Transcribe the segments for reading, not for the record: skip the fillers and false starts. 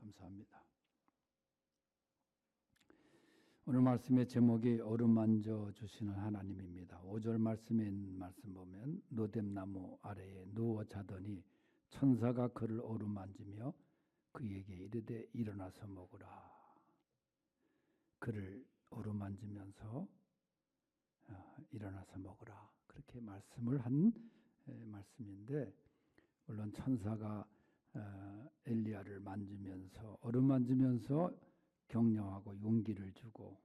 감사합니다. 오늘 말씀의 제목이 어루만져 주시는 하나님입니다. 5절 말씀 보면 로뎀나무 아래에 누워 자더니 천사가 그를 어루만지며 그에게 이르되 일어나서 먹으라. 그를 어루만지면서 일어나서 먹으라. 그렇게 말씀을 한 말씀인데, 물론 천사가 엘리야를 만지면서 어루만지면서 격려하고 용기를 주고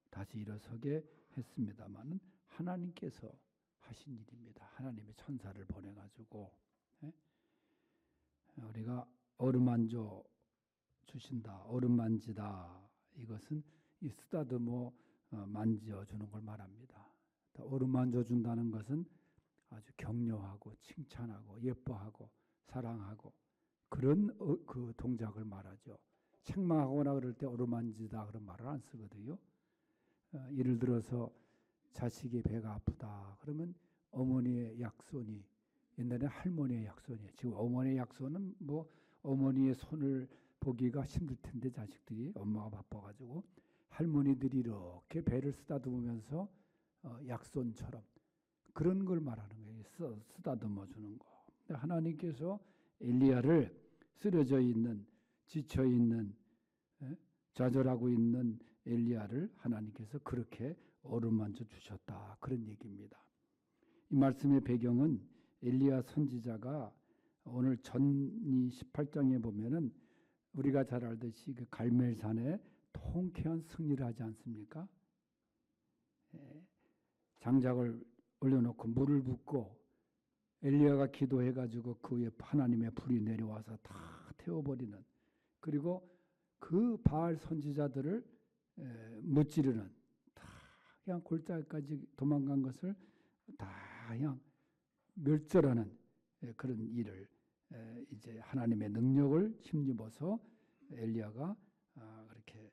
다시 일어서게 했습니다마는 하나님께서 하신 일입니다. 하나님의 천사를 보내가지고 우리가 어루만져 주신다, 어루만지다, 이것은 이 쓰다듬어 만져주는 걸 말합니다. 어루만져 준다는 것은 아주 격려하고 칭찬하고 예뻐하고 사랑하고 그런 그 동작을 말하죠. 책망하거나 그럴 때 어루만지다 그런 말을 안 쓰거든요. 예를 들어서 자식이 배가 아프다 그러면 어머니의 약손이, 옛날에 할머니의 약손이에요. 지금 어머니의 약손은 뭐 어머니의 손을 보기가 힘들 텐데, 자식들이 엄마가 바빠가지고 할머니들이 이렇게 배를 쓰다듬으면서 약손처럼 그런 걸 말하는 거예요. 쓰다듬어 주는 거. 하나님께서 엘리야를 쓰러져 있는, 지쳐 있는, 좌절하고 있는 엘리야를 하나님께서 그렇게 어루만져 주셨다, 그런 얘기입니다. 이 말씀의 배경은 엘리야 선지자가 오늘 전이 18장에 보면은 우리가 잘 알듯이 그 갈멜산에 통쾌한 승리를 하지 않습니까? 장작을 올려놓고 물을 붓고 엘리야가 기도해가지고 그 위에 하나님의 불이 내려와서 다 태워버리는, 그리고 그 바알 선지자들을 무찌르는, 다 그냥 골짜기까지 도망간 것을 다 그냥 멸절하는 그런 일을 이제 하나님의 능력을 힘입어서 엘리야가 그렇게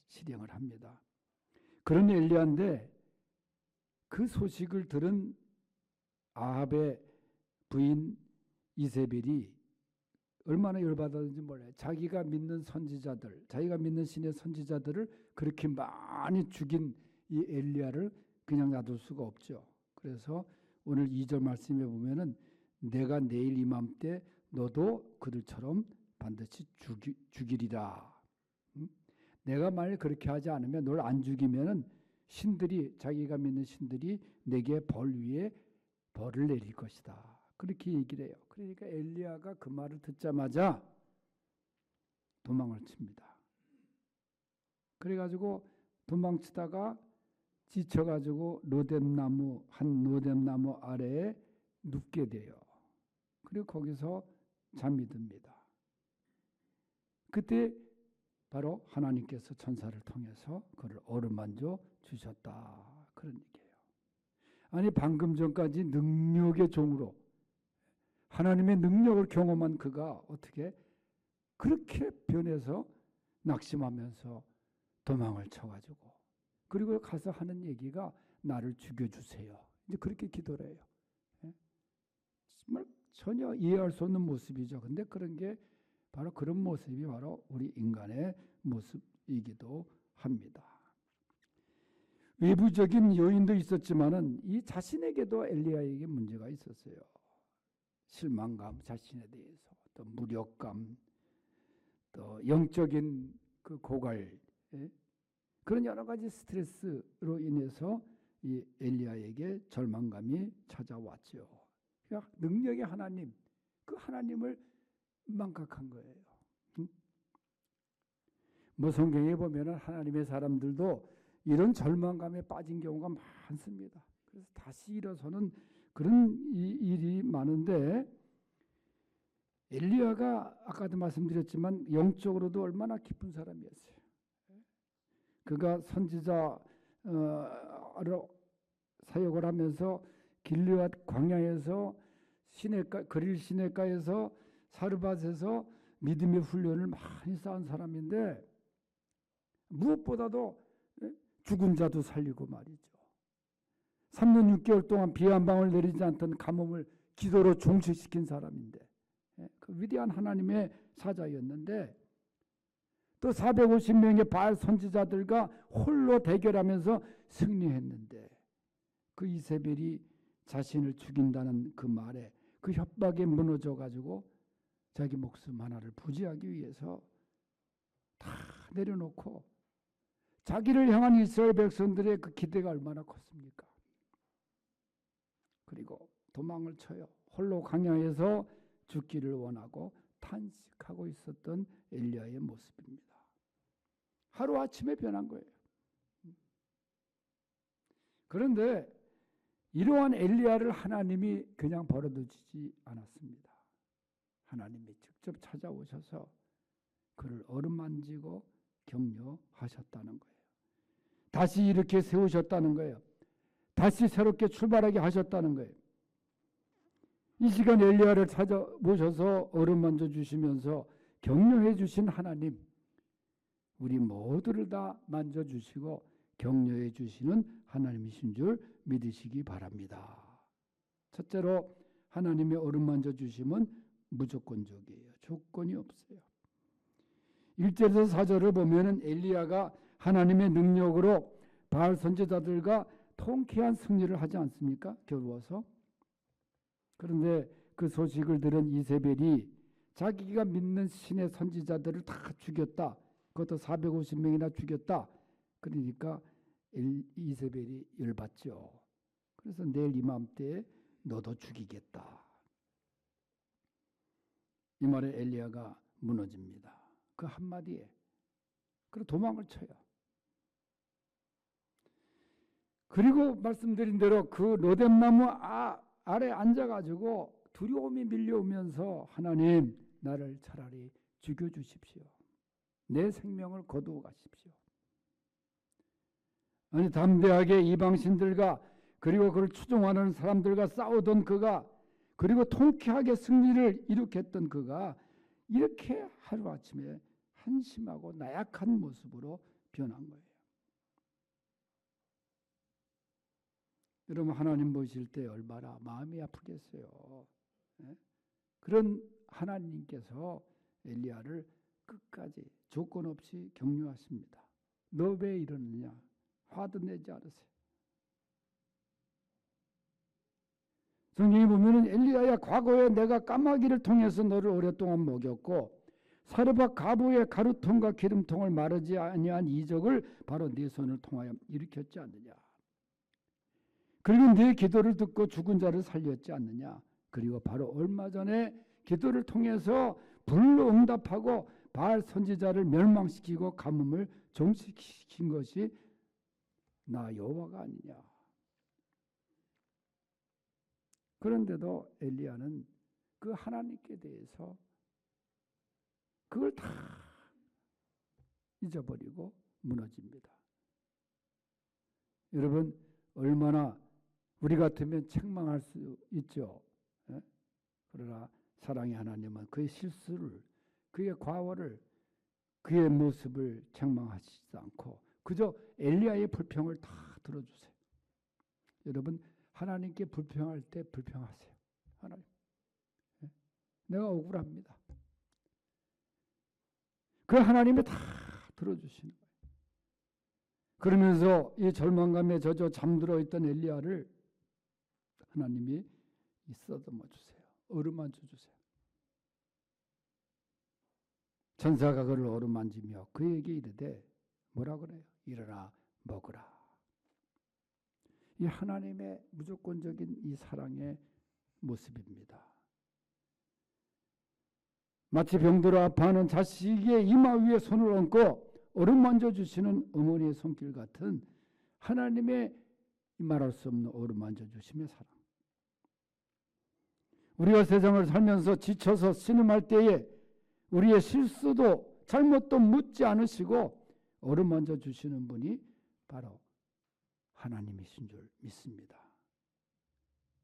실행을 합니다. 그런 엘리야인데 그 소식을 들은 아합의 부인 이세벨이 얼마나 열받았는지 몰라요. 자기가 믿는 선지자들, 자기가 믿는 신의 선지자들을 그렇게 많이 죽인 이 엘리야를 그냥 놔둘 수가 없죠. 그래서 오늘 2절 말씀에 보면은 내가 내일 이맘때 너도 그들처럼 반드시 죽이리라. 내가 만일 그렇게 하지 않으면, 널 안 죽이면은 신들이, 자기가 믿는 신들이 내게 벌 위에 벌을 내릴 것이다. 그렇게 얘기를 해요. 그러니까 엘리야가 그 말을 듣자마자 도망을 칩니다. 그래가지고 도망치다가 지쳐가지고 한 로뎀나무 아래에 눕게 돼요. 그리고 거기서 잠이 듭니다. 그때 바로 하나님께서 천사를 통해서 그를 어루만져 주셨다, 그런 얘기예요. 아니, 방금 전까지 능력의 종으로 하나님의 능력을 경험한 그가 어떻게 그렇게 변해서 낙심하면서 도망을 쳐가지고, 그리고 가서 하는 얘기가 나를 죽여주세요. 이제 그렇게 기도를 해요. 정말 전혀 이해할 수 없는 모습이죠. 근데 그런 게 바로 그런 모습이 바로 우리 인간의 모습이기도 합니다. 외부적인 요인도 있었지만은 이 자신에게도 엘리야에게 문제가 있었어요. 실망감, 자신에 대해서, 또 무력감, 또 영적인 그 고갈, 그런 여러 가지 스트레스로 인해서 이 엘리야에게 절망감이 찾아왔죠. 그러니까 능력의 하나님, 그 하나님을 망각한 거예요. 뭐 성경에 보면은 하나님의 사람들도 이런 절망감에 빠진 경우가 많습니다. 그래서 다시 일어서는 그런 일이 많은데, 엘리야가 아까도 말씀드렸지만 영적으로도 얼마나 깊은 사람이었어요. 그가 선지자로 사역을 하면서 길르앗 광야에서 그릴 시내가에서 사르밧에서 믿음의 훈련을 많이 쌓은 사람인데, 무엇보다도 죽은 자도 살리고 말이죠. 3년 6개월 동안 비 한 방울 내리지 않던 가뭄을 기도로 종식시킨 사람인데, 그 위대한 하나님의 사자였는데 또 450명의 바알 선지자들과 홀로 대결하면서 승리했는데 그 이세벨이 자신을 죽인다는 그 말에 그 협박에 무너져 가지고 자기 목숨 하나를 부지하기 위해서 다 내려놓고 자기를 향한 이스라엘 백성들의 그 기대가 얼마나 컸습니까? 그리고 도망을 쳐요. 홀로 광야에서 죽기를 원하고 탄식하고 있었던 엘리야의 모습입니다. 하루아침에 변한 거예요. 그런데 이러한 엘리야를 하나님이 그냥 버려두지 않았습니다. 하나님이 직접 찾아오셔서 그를 어루만지고 격려하셨다는 거예요. 다시 이렇게 세우셨다는 거예요. 다시 새롭게 출발하게 하셨다는 거예요. 이 시간 엘리야를 찾아보셔서 어루만져 주시면서 격려해 주신 하나님, 우리 모두를 다 만져주시고 격려해 주시는 하나님이신 줄 믿으시기 바랍니다. 첫째로 하나님의 어루만져 주심은 무조건적이에요. 조건이 없어요. 1절에서 4절을 보면 엘리야가 하나님의 능력으로 바알 선지자들과 통쾌한 승리를 하지 않습니까? 겨루어서. 그런데 그 소식을 들은 이세벨이 자기가 믿는 신의 선지자들을 다 죽였다. 그것도 450명이나 죽였다. 그러니까 이세벨이 열받죠. 그래서 내일 이맘때에 너도 죽이겠다. 이 말에 엘리야가 무너집니다. 그 한마디에. 그리고 도망을 쳐요. 그리고 말씀드린 대로 그 로뎀나무 아래 앉아가지고 두려움이 밀려오면서 하나님 나를 차라리 죽여주십시오. 내 생명을 거두어 가십시오. 아니 담대하게 이방신들과 그리고 그를 추종하는 사람들과 싸우던 그가 그리고 통쾌하게 승리를 이룩했던 그가 이렇게 하루아침에 한심하고 나약한 모습으로 변한 거예요. 여러분 하나님 보실 때 얼마나 마음이 아프겠어요. 네? 그런 하나님께서 엘리야를 끝까지 조건 없이 격려하십니다. 너 왜 이러느냐? 화도 내지 않으세요. 성경에 보면 엘리야야 과거에 내가 까마귀를 통해서 너를 오랫동안 먹였고 사르밧 가부의 가루통과 기름통을 마르지 아니한 이적을 바로 네 손을 통하여 일으켰지 않느냐. 그리고 네 기도를 듣고 죽은 자를 살렸지 않느냐. 그리고 바로 얼마 전에 기도를 통해서 불로 응답하고 바알 선지자를 멸망시키고 가뭄을 종식시킨 것이 나 여호와가 아니냐. 그런데도 엘리야는 그 하나님께 대해서 그걸 다 잊어버리고 무너집니다. 여러분 얼마나 우리 같으면 책망할 수 있죠. 예? 그러나 사랑의 하나님은 그의 실수를, 그의 과오를, 그의 모습을 책망하시지 않고 그저 엘리야의 불평을 다 들어주세요. 여러분 하나님께 불평할 때 불평하세요. 하나님, 예? 내가 억울합니다. 그 하나님이 다 들어주시는 거예요. 그러면서 이 절망감에 젖어 잠들어 있던 엘리야를 하나님이 쓰다듬어 주세요. 어루만져 주세요. 천사가 그를 어루만지며 그에게 이르되 뭐라 그래요? 일어나 먹으라. 이 하나님의 무조건적인 이 사랑의 모습입니다. 마치 병들어 아파하는 자식의 이마 위에 손을 얹고 어루만져 주시는 어머니의 손길 같은 하나님의 말할 수 없는 어루만져 주심의 사랑. 우리가 세상을 살면서 지쳐서 신음할 때에 우리의 실수도 잘못도 묻지 않으시고 어루만져 주시는 분이 바로 하나님이신 줄 믿습니다.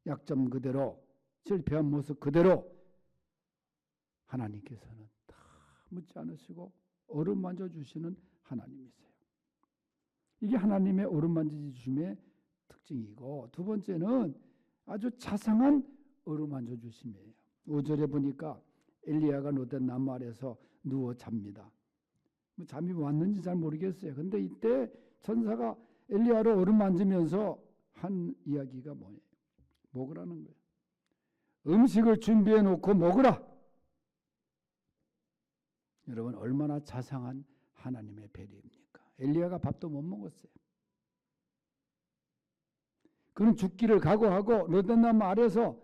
약점 그대로, 실패한 모습 그대로 하나님께서는 다 묻지 않으시고 어루만져 주시는 하나님이세요. 이게 하나님의 어루만져 주심의 특징이고, 두 번째는 아주 자상한 어루만져 주심이에요. 5절에 보니까 엘리야가 노된 나무 아래서 누워 잡니다. 뭐 잠이 왔는지 잘 모르겠어요. 근데 이때 천사가 엘리야를 어루만지면서 한 이야기가 뭐예요? 먹으라는 거예요. 음식을 준비해 놓고 먹으라. 여러분 얼마나 자상한 하나님의 배려입니까? 엘리야가 밥도 못 먹었어요. 그는 죽기를 각오하고 로덴나무 아래서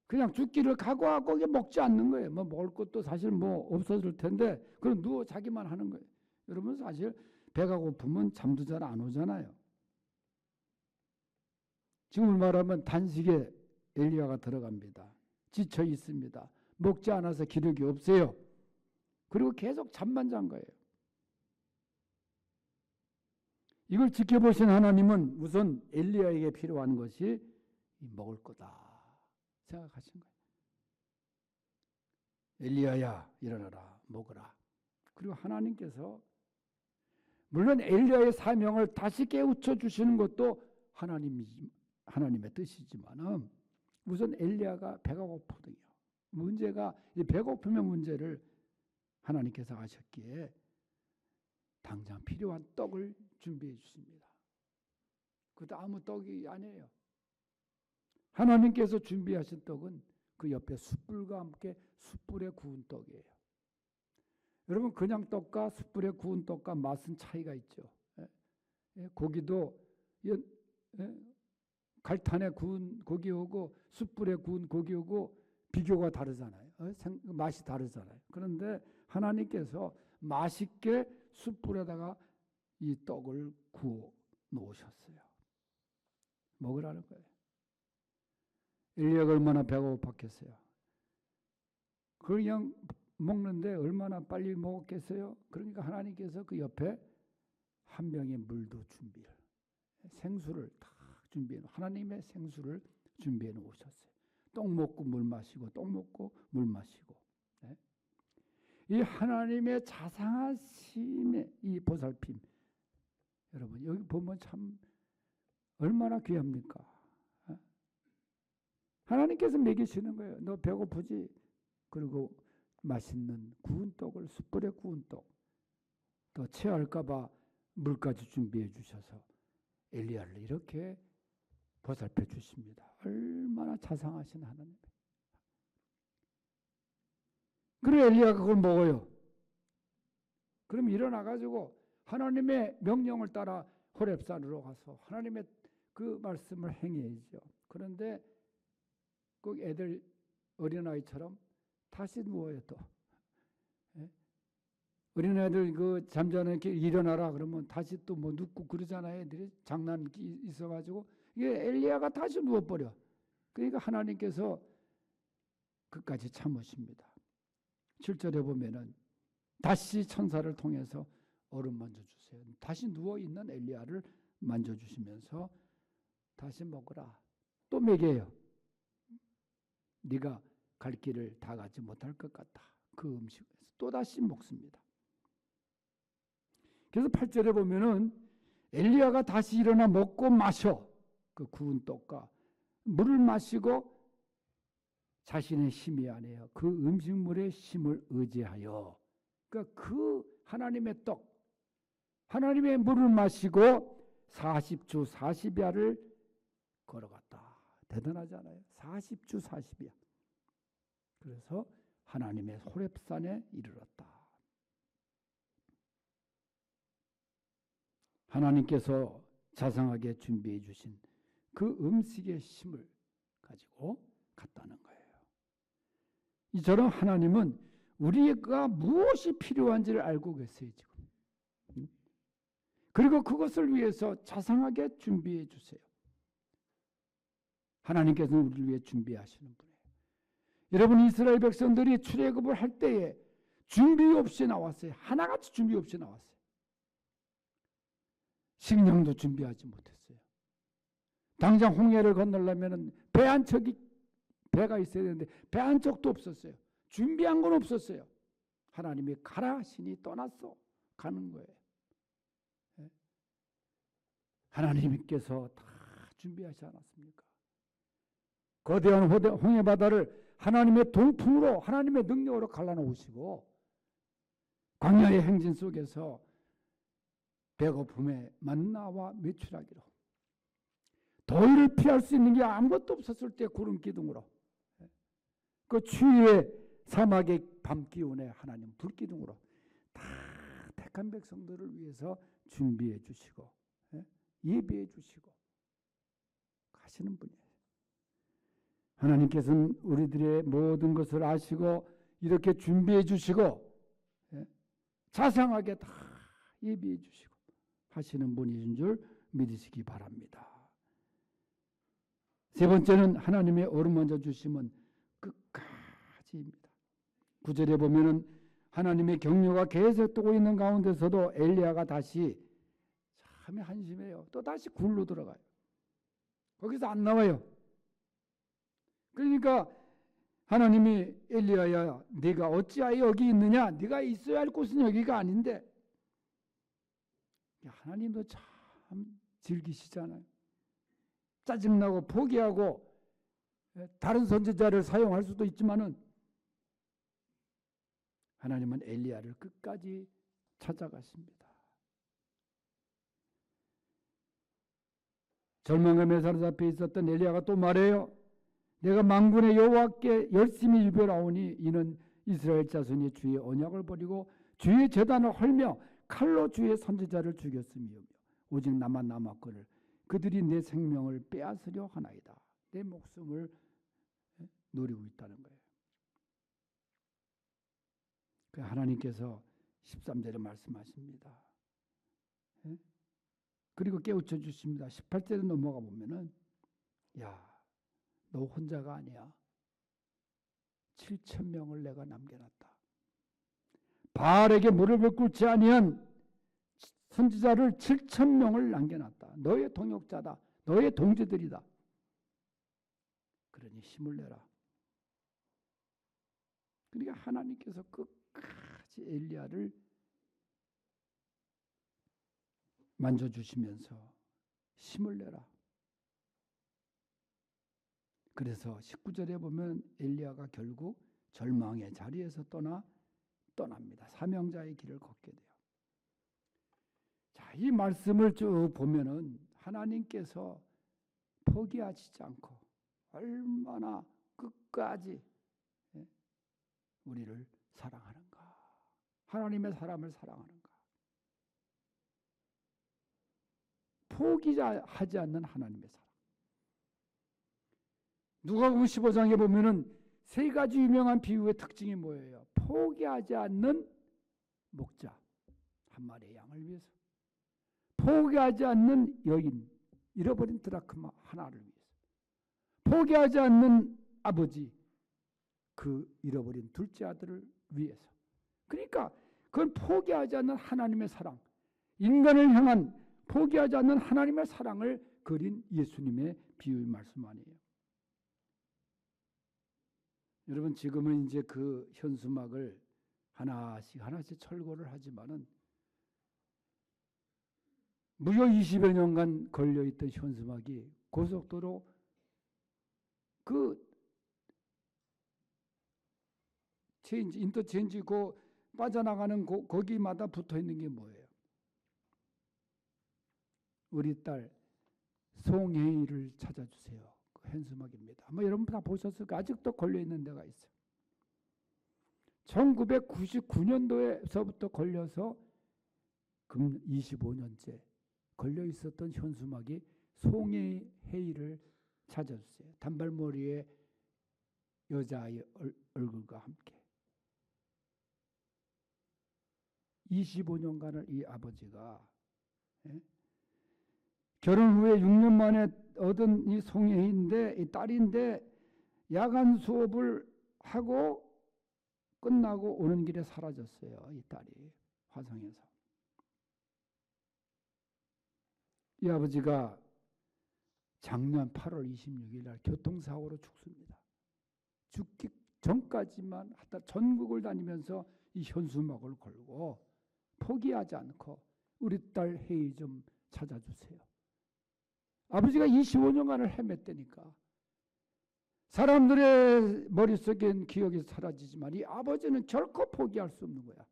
그냥 죽기를 각오하고 먹지 않는 거예요. 뭐 먹을 것도 사실 뭐 없어질 텐데 그럼 누워 자기만 하는 거예요. 여러분 사실 배가 고프면 잠도 잘 안 오잖아요. 지금 말하면 단식에 엘리야가 들어갑니다. 지쳐 있습니다. 먹지 않아서 기력이 없어요. 그리고 계속 잠만 잔 거예요. 이걸 지켜보신 하나님은 우선 엘리야에게 필요한 것이 먹을 거다 생각하신 거예요. 엘리야야 일어나라 먹으라. 그리고 하나님께서 물론 엘리야의 사명을 다시 깨우쳐 주시는 것도 하나님의 뜻이지만은 우선 엘리야가 배가 고프거든요. 문제가 배고프면 문제를 하나님께서 아셨기에 당장 필요한 떡을 준비해 주십니다. 그것도 아무 떡이 아니에요. 하나님께서 준비하신 떡은 그 옆에 숯불과 함께 숯불에 구운 떡이에요. 여러분 그냥 떡과 숯불에 구운 떡과 맛은 차이가 있죠. 고기도 갈탄에 구운 고기하고 숯불에 구운 고기하고 비교가 다르잖아요. 맛이 다르잖아요. 그런데 하나님께서 맛있게 숯불에다가 이 떡을 구워 놓으셨어요. 먹으라는 거예요. 엘리야가 얼마나 배가 고팠겠어요. 그걸 그냥 먹는데 얼마나 빨리 먹었겠어요. 그러니까 하나님께서 그 옆에 한 병의 물도 준비를 생수를 다 준비해 하나님의 생수를 준비해 놓으셨어요. 떡 먹고 물 마시고 떡 먹고 물 마시고. 네? 이 하나님의 자상하심의 이 보살핌 여러분 여기 보면 참 얼마나 귀합니까? 하나님께서 먹이시는 거예요. 너 배고프지? 그리고 맛있는 구운 떡을 숯불에 구운 떡 더 체할까 봐 물까지 준비해 주셔서 엘리야를 이렇게 보살펴 주십니다. 얼마나 자상하신 하나님. 그리고 엘리야가 그걸 먹어요. 그럼 일어나가지고 하나님의 명령을 따라 호렙산으로 가서 하나님의 그 말씀을 행해야죠. 그런데 꼭 애들 어린아이처럼 다시 누워요 또. 어린애들 그 잠자는 게 일어나라 그러면 다시 또 뭐 눕고 그러잖아요. 애들이 장난 있어가지고 이게 엘리야가 다시 누워버려. 그러니까 하나님께서 끝까지 참으십니다. 7절에 보면은 다시 천사를 통해서 얼음 만져주세요. 다시 누워있는 엘리야를 만져주시면서 다시 먹으라. 또 먹여요. 네가 갈 길을 다 가지 못할 것 같다. 그 음식에서 또다시 먹습니다. 그래서 8절에 보면은 엘리야가 다시 일어나 먹고 마셔. 그 구운 떡과 물을 마시고 자신의 힘이 아니에요. 그 음식물의 힘을 의지하여 그러니까 그 하나님의 떡, 하나님의 물을 마시고 40주 40야를 걸어갔다. 대단하잖아요. 40주 40야. 그래서 하나님의 호렙산에 이르렀다. 하나님께서 자상하게 준비해 주신 그 음식의 힘을 가지고 갔다는 거예요. 이처럼 하나님은 우리가 무엇이 필요한지를 알고 계세요. 지금. 그리고 그것을 위해서 자상하게 준비해 주세요. 하나님께서는 우리를 위해 준비하시는 분이에요. 여러분 이스라엘 백성들이 출애굽을 할 때에 준비 없이 나왔어요. 하나같이 준비 없이 나왔어요. 식량도 준비하지 못했어요. 당장 홍해를 건너려면 배 한 척이 배가 있어야 되는데 배 한 척도 없었어요. 준비한 건 없었어요. 하나님이 가라 하시니 떠났어. 가는 거예요. 하나님께서 다 준비하지 않았습니까? 거대한 홍해 바다를 하나님의 동풍으로 하나님의 능력으로 갈라놓으시고 광야의 행진 속에서 배고픔에 만나와 메추라기로, 더위를 피할 수 있는 게 아무것도 없었을 때 구름 기둥으로, 그 추위의 사막의 밤 기온에 하나님 불 기둥으로 다 택한 백성들을 위해서 준비해 주시고 예비해 주시고 가시는 분이에요. 하나님께서는 우리들의 모든 것을 아시고 이렇게 준비해 주시고 자상하게 다 예비해 주시고 하시는 분이신 줄 믿으시기 바랍니다. 세 번째는 하나님의 어루만져 주심은 끝까지입니다. 9절에 보면은 하나님의 격려가 계속되고 있는 가운데서도 엘리야가 다시 참 한심해요. 또 다시 굴로 들어가요. 거기서 안 나와요. 그러니까 하나님이 엘리야야, 네가 어찌하여 여기 있느냐? 네가 있어야 할 곳은 여기가 아닌데. 하나님도 참 즐기시잖아요. 짜증나고 포기하고 다른 선지자를 사용할 수도 있지만은 하나님은 엘리야를 끝까지 찾아가십니다. 절망감에 사로잡혀 있었던 엘리야가 또 말해요. 내가 만군의 여호와께 열심히 유별하오니 이는 이스라엘 자손이 주의 언약을 버리고 주의 제단을 헐며 칼로 주의 선지자를 죽였음이며 오직 나만 남았거늘 그들이 내 생명을 빼앗으려 하나이다. 내 목숨을 노리고 있다는 거예요. 하나님께서 13절에 말씀하십니다. 그리고 깨우쳐 주십니다. 18절에 넘어가 보면은 야, 너 혼자가 아니야. 7,000명을 내가 남겨놨다. 바알에게 무릎을 꿇지 아니한 선지자를 7,000명을 남겨놨다. 너의 동역자다. 너의 동지들이다. 그러니 힘을 내라. 그러니까 하나님께서 끝까지 엘리야를 만져주시면서 힘을 내라. 그래서 19절에 보면 엘리야가 결국 절망의 자리에서 떠납니다. 사명자의 길을 걷게 돼요. 자, 이 말씀을 쭉 보면은 하나님께서 포기하시지 않고 얼마나 끝까지 우리를 사랑하는가. 하나님의 사람을 사랑하는가. 포기하지 않는 하나님의 사랑. 누가복음 15장에 보면은 세 가지 유명한 비유의 특징이 뭐예요? 포기하지 않는 목자, 한 마리의 양을 위해서. 포기하지 않는 여인, 잃어버린 드라크마 하나를 위해서. 포기하지 않는 아버지, 그 잃어버린 둘째 아들을 위해서. 그러니까 그건 포기하지 않는 하나님의 사랑, 인간을 향한 포기하지 않는 하나님의 사랑을 그린 예수님의 비유의 말씀 아니에요. 여러분, 지금은 이제 그 현수막을 하나씩 철거를 하지만은 무려 20여 년간 걸려있던 현수막이 고속도로 그 인터체인지 빠져나가는 거기마다 붙어있는 게 뭐예요? 우리 딸 송혜이를 찾아주세요. 그 현수막입니다. 뭐 여러분 다 보셨을까? 아직도 걸려있는 데가 있어요. 1999년도에서부터 걸려서 금 25년째 걸려있었던 현수막이 송혜이를 찾아주세요. 단발머리의 여자아이 얼굴과 함께 25년간을 이 아버지가 결혼 후에 6년 만에 얻은 이 송혜인데, 이 딸인데, 야간 수업을 하고 끝나고 오는 길에 사라졌어요. 이 딸이 화성에서. 이 아버지가 작년 8월 26일 날 교통사고로 죽습니다. 죽기 전까지만 하다 전국을 다니면서 이 현수막을 걸고 포기하지 않고 우리 딸 혜이 좀 찾아주세요. 아버지가 25년간을 헤맸다니까. 사람들의 머릿속엔 기억이 사라지지만 이 아버지는 결코 포기할 수 없는 거야.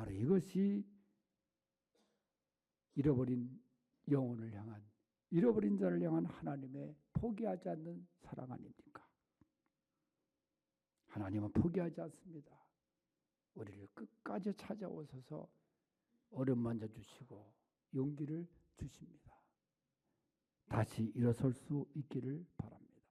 바로 이것이 잃어버린 영혼을 향한, 잃어버린 자를 향한 하나님의 포기하지 않는 사랑 아닙니까? 하나님은 포기하지 않습니다. 우리를 끝까지 찾아오셔서 어루만져 주시고 용기를 주십니다. 다시 일어설 수 있기를 바랍니다.